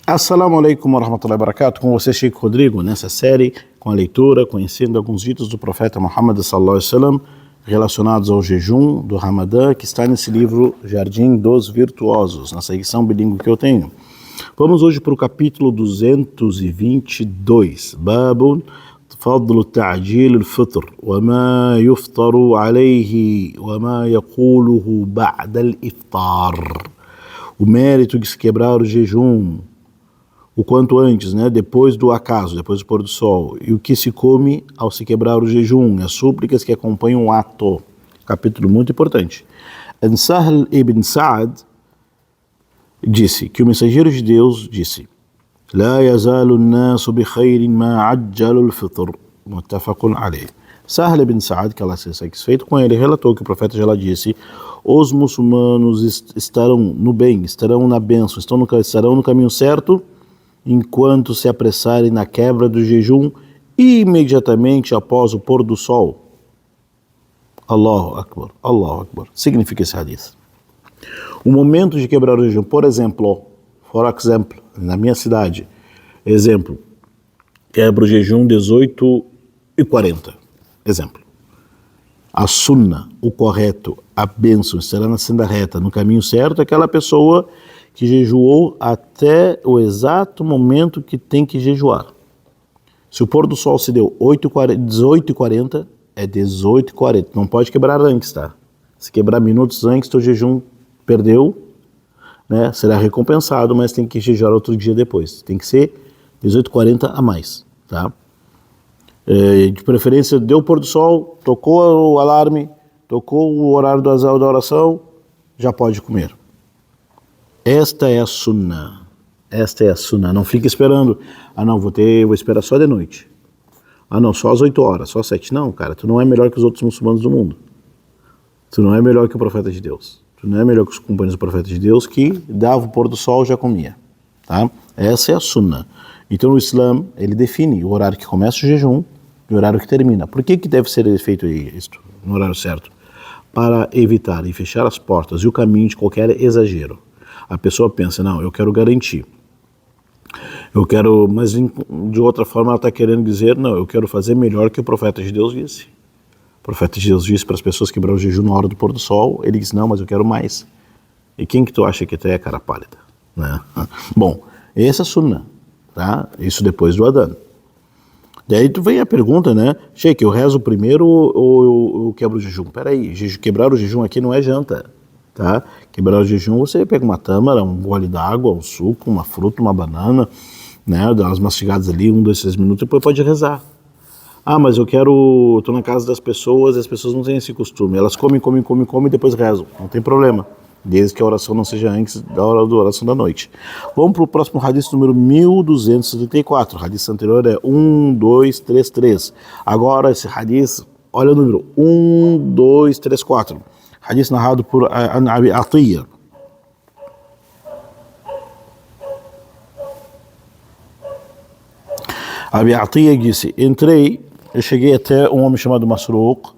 Assalamu alaikum wa rahmatullahi wa barakatuh. Com você, Sheikh Rodrigo, nessa série com a leitura, conhecendo alguns ditos do profeta Muhammad sallallahu alaihi wasallam relacionados ao jejum do Ramadã, que está nesse livro Jardim dos Virtuosos, na edição bilíngue que eu tenho. Vamos hoje para o capítulo 222, Babun فضل تعجيل الفطر وما يفطر عليه وما يقوله بعد الإفطار. O mérito de se quebrar o jejum o quanto antes, né? Depois do acaso, depois do pôr do sol, e o que se come ao se quebrar o jejum, as súplicas que acompanham o ato. Capítulo muito importante. Sahl ibn Sa'd disse que o mensageiro de Deus disse: لا يزال الناس بخير ما عجل الفطر متفق عليه. Sahl ibn Sa'd, que Allah seja satisfeito com ele, relatou que o profeta já disse: os muçulmanos estarão no bem, estarão na bênção, estarão no caminho certo, enquanto se apressarem na quebra do jejum imediatamente após o pôr do sol. Allahu Akbar, Allahu Akbar. Significa esse hadith. O momento de quebrar o jejum, por exemplo, na minha cidade, exemplo, quebra o jejum 18h40, exemplo. A sunna, o correto, a bênção, estará na senda reta, no caminho certo, aquela pessoa que jejuou até o exato momento que tem que jejuar. Se o pôr do sol se deu 18h40, é 18h40. Não pode quebrar antes, tá? Se quebrar minutos antes, teu jejum perdeu, né? Será recompensado, mas tem que jejuar outro dia depois. Tem que ser 18h40 a mais, tá? De preferência, deu o pôr do sol, tocou o alarme, tocou o horário da oração, já pode comer. Esta é a sunnah. Esta é a sunnah. Não fique esperando. Vou esperar só de noite. Só às 8 horas, só às 7. Não, cara, tu não é melhor que os outros muçulmanos do mundo. Tu não é melhor que o profeta de Deus. Tu não é melhor que os companheiros do profeta de Deus que dava o pôr do sol e já comia. Tá? Essa é a sunnah. Então o Islã, ele define o horário que começa o jejum e o horário que termina. Por que deve ser feito isto no horário certo? Para evitar e fechar as portas e o caminho de qualquer exagero. A pessoa pensa, eu quero garantir. Mas de outra forma ela está querendo dizer, eu quero fazer melhor que o profeta de Deus disse. O profeta de Deus disse para as pessoas quebrar o jejum na hora do pôr do sol, ele disse, mas eu quero mais. E quem que tu acha que tu é, cara pálida? Né? Bom, essa é a sunnah, tá? Isso depois do Adhan. Daí tu vem a pergunta, Sheikh, eu rezo primeiro ou eu quebro o jejum? Peraí, quebrar o jejum aqui não é janta. Tá? Quebrar o jejum, você pega uma tâmara, um gole d'água, um suco, uma fruta, uma banana, dá umas mastigadas ali, 1, 2, 3 minutos, depois pode rezar. Mas eu tô na casa das pessoas e as pessoas não têm esse costume, elas comem e depois rezam, não tem problema, desde que a oração não seja antes da hora da oração da noite. Vamos para o próximo hadith número 1234, o hadith anterior é 1233, agora esse hadith, olha o número, 1234. Hadith narrado por Abi Atiyya. Abi Atiyya disse, eu cheguei até um homem chamado Masruq,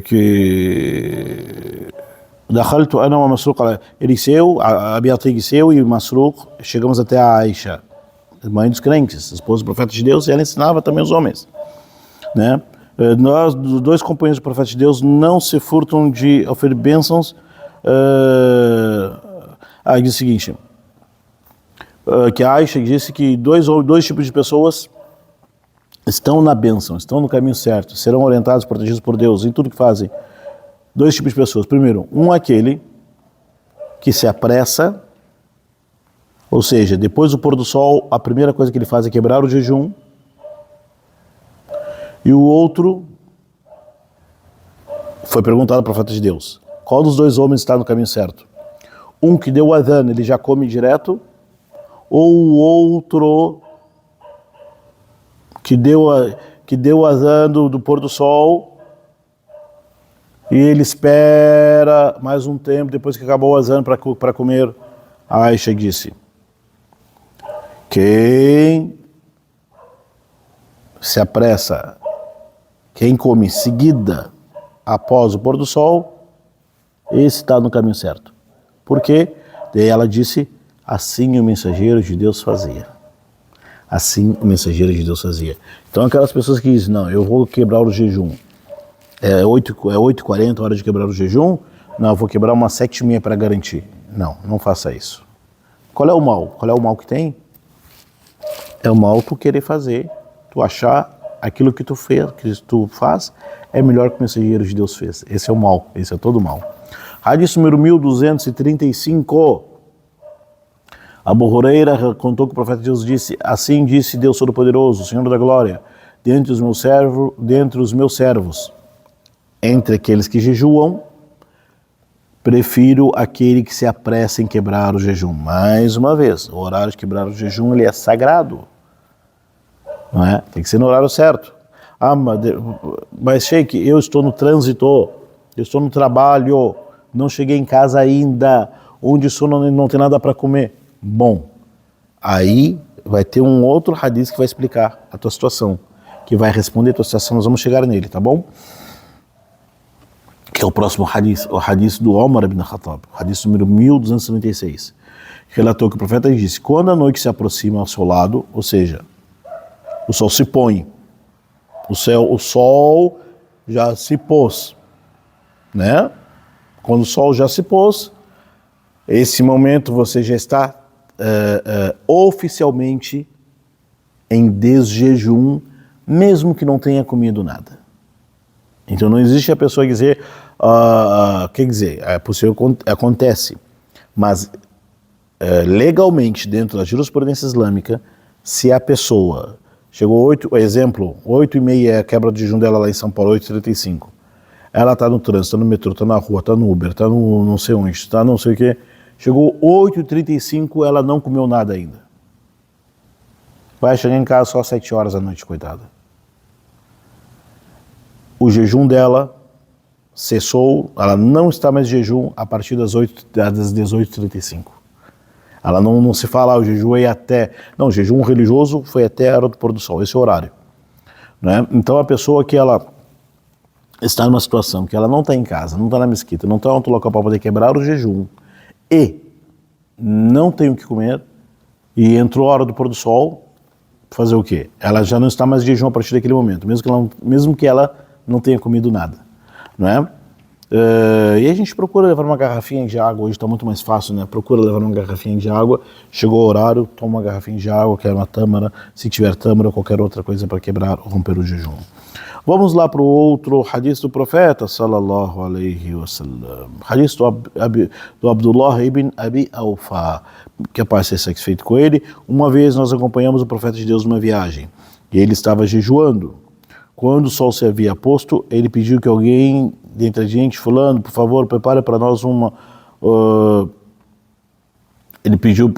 que dakhaltu ana wa Masruq, ele disse, Abi Atiyya disse, eu e Masruq chegamos até a Aisha, mãe dos crentes, esposa do profeta de Deus, e ela ensinava também os homens, Nós, os dois companheiros do profeta de Deus, não se furtam de oferecer bênçãos. Diz o seguinte, que a Aisha disse que dois tipos de pessoas estão na bênção, estão no caminho certo, serão orientados, protegidos por Deus em tudo que fazem. 2 tipos de pessoas. Primeiro, aquele que se apressa, ou seja, depois do pôr do sol, a primeira coisa que ele faz é quebrar o jejum. E o outro, foi perguntado ao profeta de Deus, qual dos 2 homens está no caminho certo? Um que deu o adhan, ele já come direto, ou o outro que deu o adhan do pôr do sol e ele espera mais um tempo depois que acabou o adhan para comer? A Aisha disse, quem se apressa, quem come em seguida após o pôr do sol, esse está no caminho certo. Por quê? Daí ela disse, assim o mensageiro de Deus fazia. Assim o mensageiro de Deus fazia. Então aquelas pessoas que dizem, não, eu vou quebrar o jejum. É 8h40 hora de quebrar o jejum? Não, eu vou quebrar umas 7h30 para garantir. Não faça isso. Qual é o mal? Qual é o mal que tem? É o mal tu querer fazer, tu achar aquilo que tu faz é melhor que o mensageiro de Deus fez. Esse é o mal, esse é todo o mal. Hadith número 1235. Abu Huraira contou que o profeta de Deus disse, assim disse Deus Todo-Poderoso, Senhor da Glória, dentre os meus servos, entre aqueles que jejuam, prefiro aquele que se apressa em quebrar o jejum. Mais uma vez, o horário de quebrar o jejum ele é sagrado. Não é? Tem que ser no horário certo. Mas Sheikh, eu estou no trânsito, eu estou no trabalho, não cheguei em casa ainda, onde só não tem nada para comer. Bom, aí vai ter um outro hadith que vai explicar a tua situação, que vai responder a tua situação, nós vamos chegar nele, tá bom? Que é o próximo hadith, o hadith do Omar ibn Khattab, o hadith número 1296. Relatou que o profeta disse, quando a noite se aproxima ao seu lado, ou seja, o sol se põe, o sol já se pôs, né? Quando o sol já se pôs, esse momento você já está oficialmente em desjejum, mesmo que não tenha comido nada. Então não existe a pessoa dizer, quer dizer, é possível, acontece, mas legalmente dentro da jurisprudência islâmica, se a pessoa chegou 8h30 é a quebra de jejum dela lá em São Paulo, 8h35, ela está no trânsito, está no metrô, está na rua, está no Uber, está no não sei onde, está não sei o que, chegou 8h35, ela não comeu nada ainda. Vai chegar em casa só às 7 horas da noite, coitada. O jejum dela cessou, ela não está mais em jejum a partir das 18h35. Ela não se fala, o jejum é até... Não, o jejum religioso foi até a hora do pôr do sol, esse é o horário. Né? Então a pessoa que ela está numa situação que ela não está em casa, não está na mesquita, não está em outro local para poder quebrar o jejum e não tem o que comer e entrou a hora do pôr do sol, fazer o quê? Ela já não está mais em jejum a partir daquele momento, mesmo que ela não tenha comido nada, não é? E a gente procura levar uma garrafinha de água, hoje está muito mais fácil, né? Procura levar uma garrafinha de água, chegou o horário, toma uma garrafinha de água, quer uma tâmara, se tiver tâmara ou qualquer outra coisa para quebrar ou romper o jejum. Vamos lá para o outro hadith do profeta, sallallahu alaihi wasallam. Hadith do Abdullah ibn Abi Awfa, que a paz seja satisfeito com ele. Uma vez nós acompanhamos o profeta de Deus numa viagem, e ele estava jejuando. Quando o sol se havia posto, ele pediu que alguém, dentre a gente, fulano, por favor, prepare para nós uma... ele pediu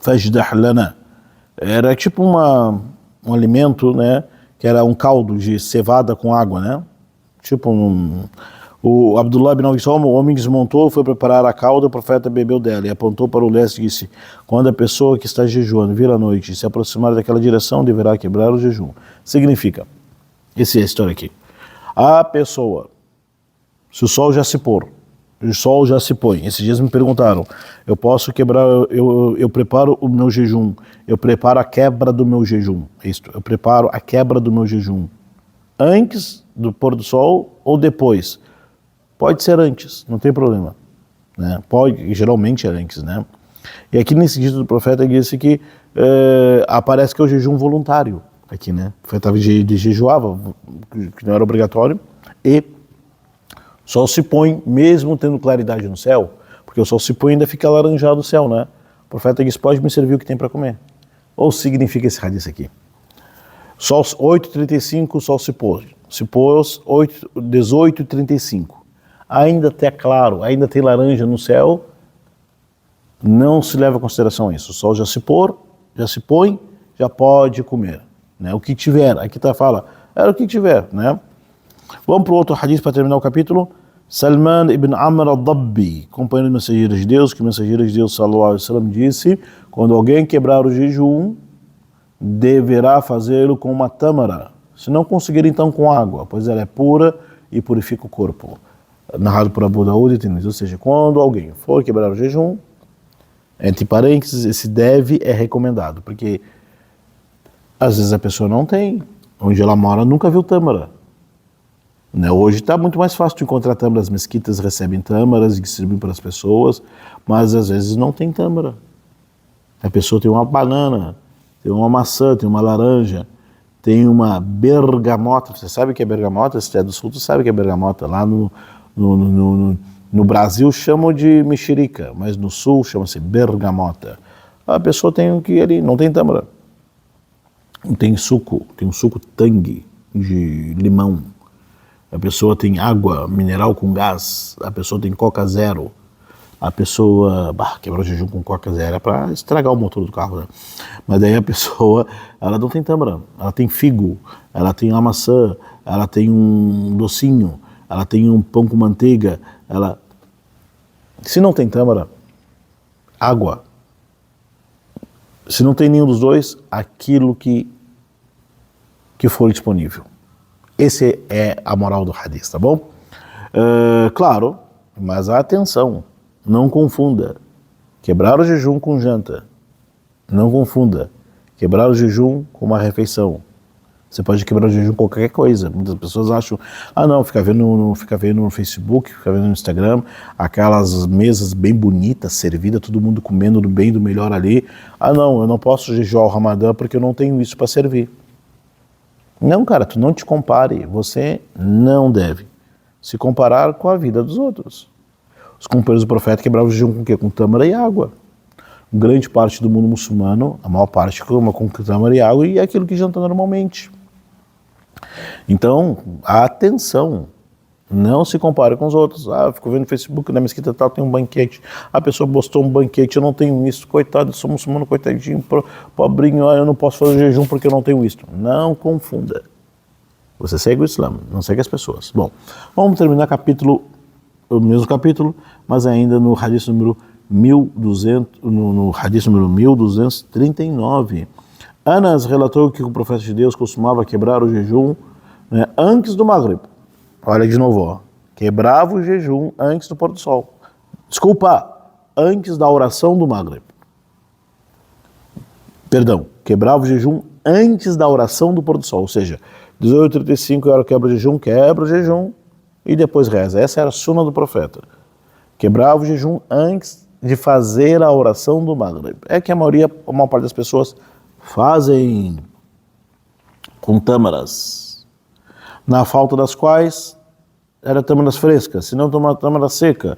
fajdah lana. Era tipo um alimento, né? Que era um caldo de cevada com água, né? Tipo o Abdullah ibn Awfa, o homem desmontou, foi preparar a calda, o profeta bebeu dela e apontou para o leste e disse, quando a pessoa que está jejuando vir à noite e se aproximar daquela direção, deverá quebrar o jejum. Significa, essa é a história aqui, a pessoa, se o sol já se pôr, o sol já se põe, esses dias me perguntaram, eu posso quebrar, eu preparo o meu jejum, eu preparo a quebra do meu jejum, eu preparo a quebra do meu jejum antes do pôr do sol ou depois? Pode ser antes, não tem problema, né? Geralmente é antes, né? E aqui nesse dito do profeta disse que aparece que é o jejum voluntário aqui, né? O profeta jejuava, que não era obrigatório, e o sol se põe mesmo tendo claridade no céu, porque o sol se põe e ainda fica alaranjado o céu, né? O profeta disse, pode me servir o que tem para comer. Ou significa esse hadith aqui? Sol 8h35, o sol se pôs 18h35. Ainda está claro, ainda tem laranja no céu, não se leva em consideração isso. O sol já se põe, já pode comer, né? O que tiver, aqui fala, era o que tiver, né? Vamos para o outro hadith para terminar o capítulo. Salman ibn Amr al-Dabbi, companheiro do mensageiro de Deus, que o mensageiro de Deus, sallallahu alaihi wasallam, disse, quando alguém quebrar o jejum, deverá fazê-lo com uma tâmara, se não conseguir então com água, pois ela é pura e purifica o corpo. narrado por Abu Daud e Tirmidhi. Ou seja, quando alguém for quebrar o jejum, entre parênteses, esse deve é recomendado, porque às vezes a pessoa não tem, onde ela mora nunca viu tâmara. Né? Hoje está muito mais fácil de encontrar tâmara, as mesquitas recebem tâmaras e distribuem para as pessoas, mas às vezes não tem tâmara. A pessoa tem uma banana, tem uma maçã, tem uma laranja, tem uma bergamota. Você sabe o que é bergamota? Se é do sul, tu sabe o que é bergamota. Lá no Brasil chamam de mexerica, mas no sul chama-se bergamota. A pessoa tem o que ali, não tem tâmara. Tem suco, tem um suco tangue de limão. A pessoa tem água mineral com gás. A pessoa tem Coca Zero. A pessoa quebra o jejum com Coca Zero é para estragar o motor do carro, né? Mas daí a pessoa, ela não tem tâmara, ela tem figo, ela tem uma maçã, ela tem um docinho, ela tem um pão com manteiga, se não tem tâmara, água. Se não tem nenhum dos dois, aquilo que for disponível. Esse é a moral do hadith, tá bom? Claro, mas atenção, não confunda quebrar o jejum com janta. Não confunda quebrar o jejum com uma refeição. Você pode quebrar o jejum com qualquer coisa. Muitas pessoas acham, não, fica vendo no Facebook, fica vendo no Instagram, aquelas mesas bem bonitas, servidas, todo mundo comendo do bem, do melhor ali. Não, eu não posso jejuar o Ramadã porque eu não tenho isso para servir. Não, cara, tu não te compare, você não deve se comparar com a vida dos outros. Os companheiros do profeta quebravam o jejum com o quê? Com tâmara e água. Grande parte do mundo muçulmano, a maior parte com tâmara e água, e é aquilo que janta normalmente. Então, atenção, não se compare com os outros. Fico vendo no Facebook, na mesquita tal tem um banquete, a pessoa postou um banquete, eu não tenho isso, coitado, eu sou muçulmano, coitadinho, pobrinho, eu não posso fazer jejum porque eu não tenho isso. Não confunda. Você segue o Islã, não segue as pessoas. Bom, vamos terminar o mesmo capítulo, mas ainda no hadith número 1239. Anas relatou que o profeta de Deus costumava quebrar o jejum, né, antes do Maghrib. Olha de novo, quebrava o jejum antes do pôr do sol. Desculpa, antes da oração do Maghrib. Perdão, quebrava o jejum antes da oração do pôr do sol, ou seja, 18h35 hora quebra o jejum e depois reza. Essa era a suna do profeta. Quebrava o jejum antes de fazer a oração do Maghrib. É que a maior parte das pessoas fazem com tâmaras, na falta das quais era tâmaras frescas, se não tomar tâmara seca,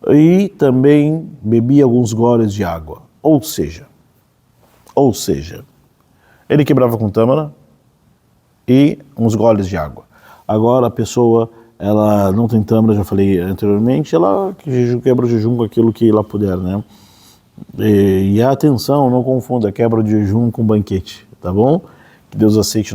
e também bebia alguns goles de água. Ou seja, ele quebrava com tâmara e uns goles de água. Agora a pessoa, ela não tem tâmara, já falei anteriormente, ela quebra o jejum com aquilo que ela puder, né? E atenção, não confunda quebra de jejum com banquete, tá bom? Que Deus aceite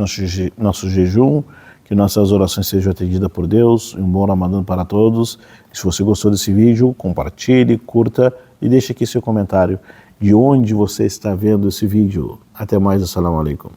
nosso jejum, que nossas orações sejam atendidas por Deus. Um bom Ramadã para todos. Se você gostou desse vídeo, compartilhe, curta e deixe aqui seu comentário de onde você está vendo esse vídeo. Até mais, assalamu alaikum.